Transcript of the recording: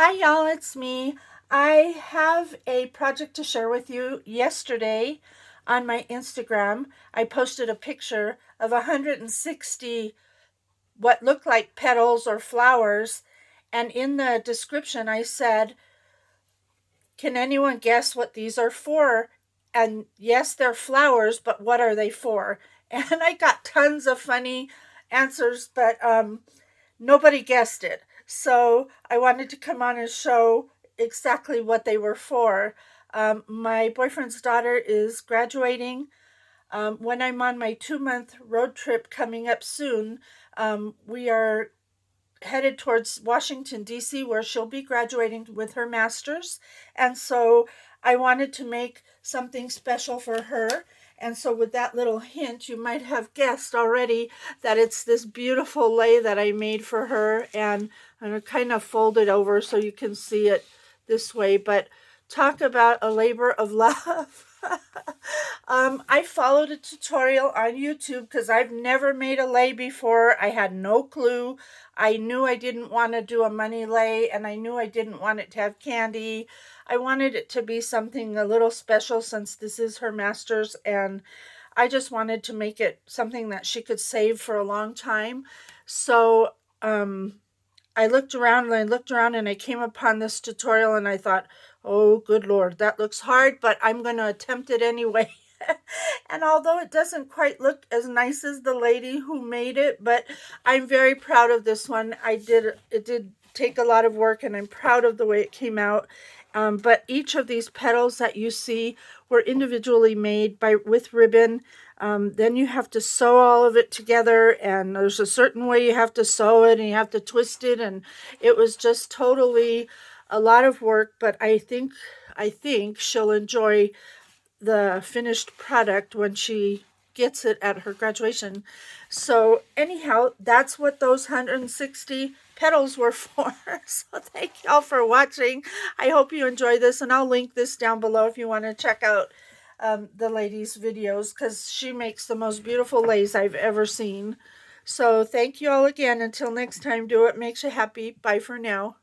Hi y'all, it's me. I have a project to share with you. Yesterday on my Instagram, I posted a picture of 160 what looked like petals or flowers, and in the description I said, "Can anyone guess what these are for?" And yes, they're flowers, but what are they for? And I got tons of funny answers, but nobody guessed it. So I wanted to come on and show exactly what they were for. My boyfriend's daughter is graduating. When I'm on my 2-month road trip coming up soon, we are headed towards Washington, D.C., where she'll be graduating with her master's. And so I wanted to make something special for her. And so, with that little hint, you might have guessed already that it's this beautiful lei that I made for her. And I'm going to kind of fold it over so you can see it this way. But talk about a labor of love. I followed a tutorial on YouTube because I've never made a lei before. I had no clue. I knew I didn't want to do a money lei, and I knew I didn't want it to have candy. I wanted it to be something a little special since this is her master's, and I just wanted to make it something that she could save for a long time. So I looked around and I looked around and I came upon this tutorial and I thought, oh, good Lord, that looks hard, but I'm going to attempt it anyway. And although it doesn't quite look as nice as the lady who made it, but I'm very proud of this one. It did take a lot of work and I'm proud of the way it came out. But each of these petals that you see were individually made with ribbon. Then you have to sew all of it together, and there's a certain way you have to sew it and you have to twist it, and it was just totally a lot of work, but I think she'll enjoy the finished product when she gets it at her graduation. So anyhow, that's what those 160 petals were for. So thank y'all for watching. I hope you enjoy this, and I'll link this down below if you want to check out the lady's videos, because she makes the most beautiful leis I've ever seen. So thank you all again. Until next time, do what makes you happy. Bye for now.